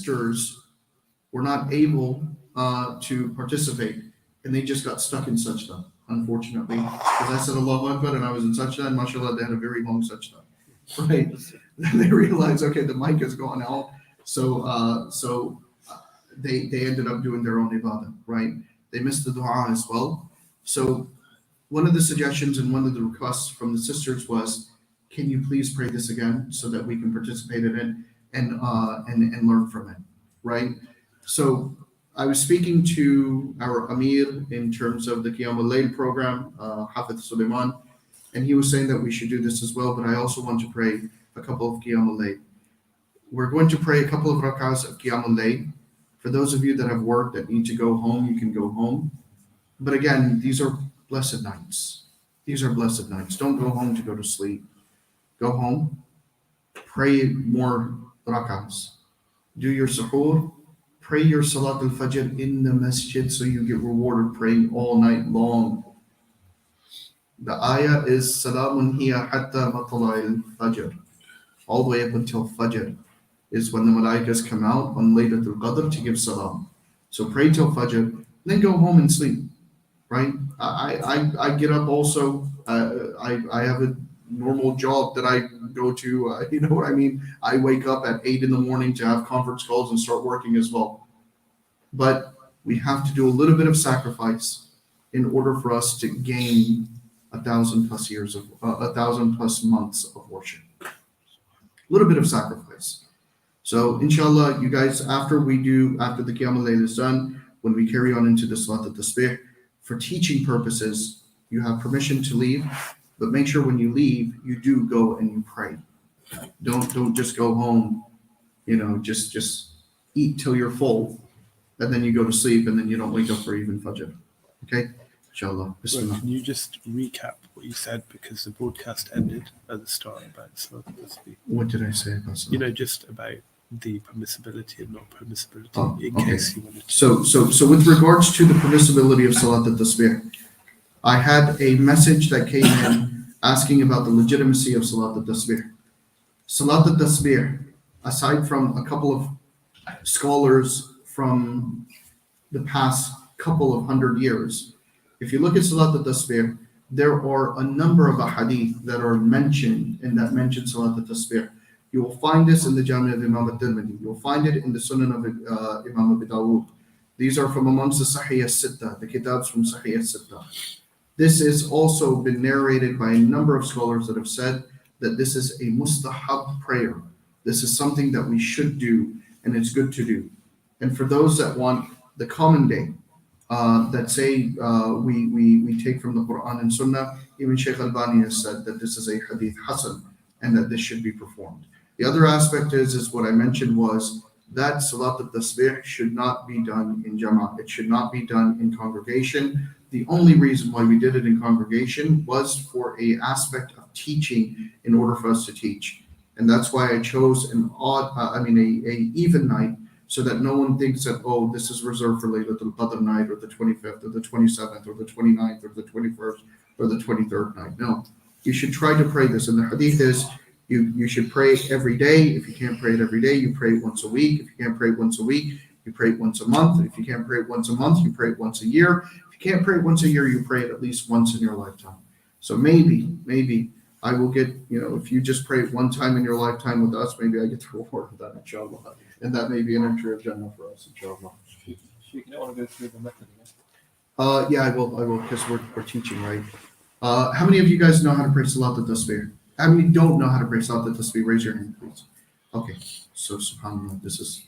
sisters were not able to participate, and they just got stuck in sajda, unfortunately. Because I said Allahu Akbar and I was in sajda, and mashallah, they had a very long sajda. Right? Then they realized, okay, the mic has gone out. So they ended up doing their own ibadah, right? They missed the dua as well. So one of the suggestions and one of the requests from the sisters was, can you please pray this again so that we can participate in it and learn from it, right? So I was speaking to our Amir in terms of the Qiyam al-Layl program, Hafidh Suleiman, and he was saying that we should do this as well, but I also want to pray a couple of Qiyam al-Layl. We're going to pray a couple of rak'ahs of Qiyam al-Layl. For those of you that have work that need to go home, you can go home. But again, these are blessed nights. These are blessed nights. Don't go home to go to sleep. Go home, pray more rak'ahs. Do your suhoor, pray your salat al-fajr in the masjid so you get rewarded praying all night long. The ayah is Salamun hiya hatta matla'il fajr. All the way up until fajr is when the malaikas come out on Laylatul Qadr to give salam. So pray till fajr, then go home and sleep. Right? I get up also. I have a normal job that I go to. You know what I mean? I wake up at 8 in the morning to have conference calls and start working as well. But we have to do a little bit of sacrifice in order for us to gain 1,000+ years of 1,000+ months of worship. A little bit of sacrifice. So inshallah, you guys, after the Qiyam al-Layl is done, when we carry on into the Salat al-Tasbih, for teaching purposes, you have permission to leave, but make sure when you leave, you do go and you pray. Don't just go home, just eat till you're full, and then you go to sleep, and then you don't wake up for even Fajr. Okay? Inshallah. Well, can you just recap what you said, because the broadcast ended at the start about Salat al-Tasbih? What did I say about Salat? Just about the permissibility and not permissibility, in case you wanted to. So with regards to the permissibility of Salat al-Tasbih, I had a message that came in asking about the legitimacy of Salat al-Tasbih. Salat al-Tasbih, aside from a couple of scholars from the past couple of 100 years, if you look at Salat al-Tasbih, there are a number of ahadith that are mentioned and that mention Salat al-Tasbih. You will find this in the Jami' of Imam al-Tirmidhi. You'll find it in the Sunan of Imam Abu Dawud. These are from amongst the Sahih al-Sittah, the kitabs from Sahih al-Sittah. This has also been narrated by a number of scholars that have said that this is a mustahab prayer. This is something that we should do, and it's good to do. And for those that want the common day, that say we take from the Quran and Sunnah, even Shaykh Albani has said that this is a hadith hasan and that this should be performed. The other aspect is what I mentioned was that Salat al-Tasbih should not be done in Jama'ah. It should not be done in congregation. The only reason why we did it in congregation was for a aspect of teaching in order for us to teach. And that's why I chose an even night, so that no one thinks that, oh, this is reserved for Laylatul Qadr night, or the 25th, or the 27th, or the 29th, or the 21st, or the 23rd night. No, you should try to pray this. And the hadith is, you should pray every day. If you can't pray it every day, you pray it once a week. If you can't pray it once a week, you pray it once a month. If you can't pray it once a month, you pray it once a year. If you can't pray it once a year, you pray it at least once in your lifetime. So maybe I will get, if you just pray it one time in your lifetime with us, maybe I get the reward of that, inshallah. And that may be an entry of Jannah for us, inshallah. You don't want to go through the method again? Yeah, I will, because we're teaching, right? How many of you guys know how to pray Salat al-Tasbih? How many don't know how to pray Salat al-Tasbih? Raise your hand, please. Okay, so subhanAllah, this is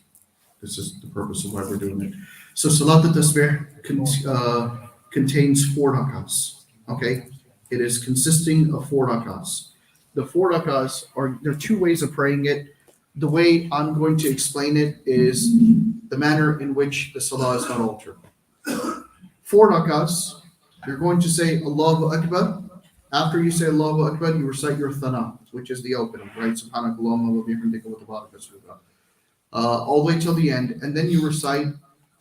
the purpose of why we're doing it. So Salat al-Tasbih contains 4 rak'ahs, okay? It is consisting of 4 rak'ahs. The 4 rak'ahs there are 2 ways of praying it. The way I'm going to explain it is the manner in which the salah is not altered. 4 rak'ahs, you're going to say Allahu Akbar. After you say Allahu Akbar, you recite your thana, which is the opening, right? Subhanakallahumma wa bihamdika wa tabaraka ismuka. All the way till the end. And then you recite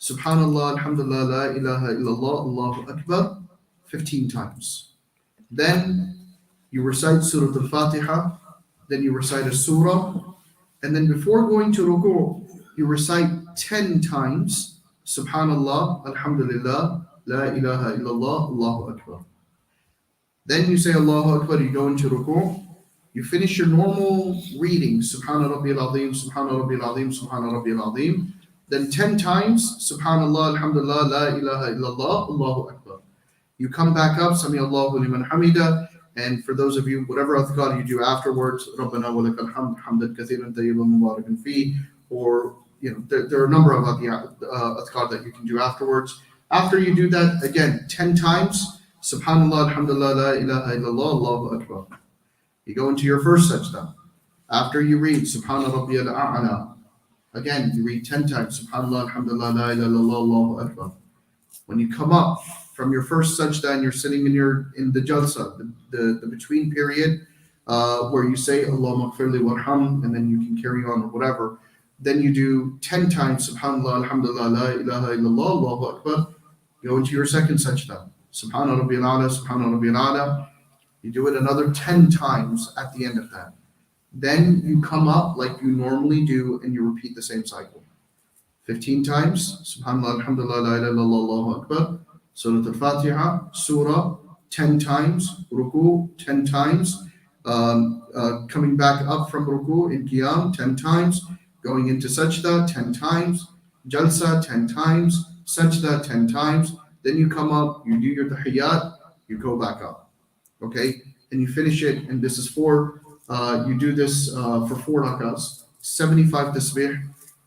Subhanallah, Alhamdulillah, La ilaha illallah, Allahu Akbar 15 times. Then you recite Surah Al-Fatiha. Then you recite a surah. And then before going to ruku', you recite 10 times, Subhanallah, Alhamdulillah, La ilaha illallah, Allahu Akbar. Then you say Allahu Akbar, you go into ruku', you finish your normal reading, Subhana Rabbiyal Azim, Subhana Rabbiyal Azim, Subhana Rabbiyal Azim. Then 10 times, Subhanallah, Alhamdulillah, La ilaha illallah, Allahu Akbar. You come back up, Sami Allahu liman hamida, and for those of you, whatever adhkar you do afterwards, Rabbana wa lakal hamd, hamdan kathiran tayyiban mubarakan fi, or there are a number of adhkar that you can do afterwards. After you do that, again, 10 times, Subhanallah, Alhamdulillah, La ilaha illallah, Allahu Akbar. You go into your first sajda. After you read Subhana Rabbiyal A'la, again, you read 10 times, Subhanallah, Alhamdulillah, La ilaha illallah, Allahu Akbar. When you come up from your first sajda and you're sitting in the jalsa, the between period, where you say Allahumma gfirli warham, and then you can carry on or whatever, then you do 10 times Subhanallah, Alhamdulillah, La ilaha illallah, Allahu Akbar. Go into your second sajda. Subhana Rabbiyal A'la, Subhana Rabbiyal A'la. You do it another 10 times at the end of that. Then you come up like you normally do and you repeat the same cycle. 15 times, Subhanallah, Alhamdulillah, La ilaha illallah, Allahu Akbar. Surah Al-Fatiha, Surah 10 times, Ruku 10 times, coming back up from Ruku in Qiyam 10 times, going into Sajda 10 times, Jalsa 10 times, Sajda 10 times. Then you come up, you do your tahiyyat, you go back up. Okay? And you finish it, and this is you do this for 4 rakahs, 75 tasbih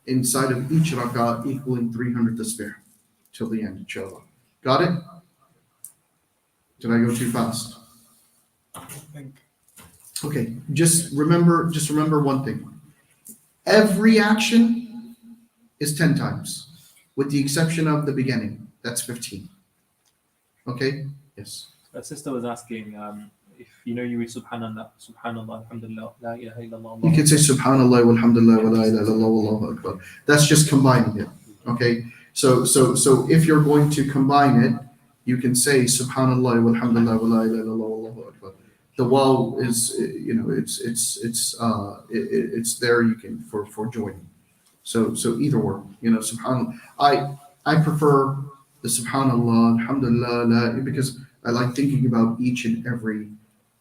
inside of each rakah, equaling 300 tasbih till the end, inshallah. Got it? Did I go too fast? I think. Okay, just remember one thing. Every action is 10 times, with the exception of the beginning. That's 15. Okay? Yes. A sister was asking if you read Subhanallah, Alhamdulillah, La ilaha illallah. You can say Subhanallah walhamdulillah wa la ilaha illallah wallahu akbar. That's just combining it. Okay? So if you're going to combine it, you can say Subhanallah walhamdulillah wa la ilaha illallah wallahu akbar. The waw is it's there you can for joining. So either or, Subhanallah. I prefer the Subhanallah, Alhamdulillah, because I like thinking about each and every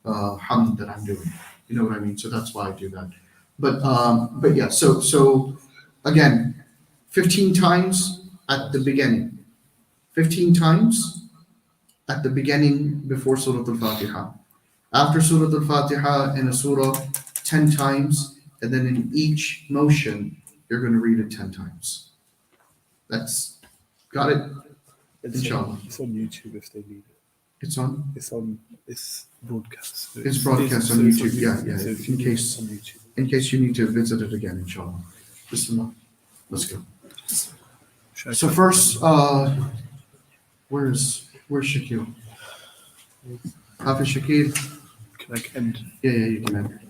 hamd that I'm doing. You know what I mean? So that's why I do that. But yeah. So again, 15 times at the beginning, 15 times at the beginning before Surah Al-Fatiha. After Surah Al-Fatiha in a surah 10 times, and then in each motion you're going to read it 10 times. That's got it. Inshallah. It's on YouTube if they need it. It's on. It's broadcast. It's broadcast on YouTube. Yeah. In case you need to visit it again, inshallah. Bismillah. Let's go. So first, where's Shakil? Hafiz Shakil. Can I end? Yeah, you can end.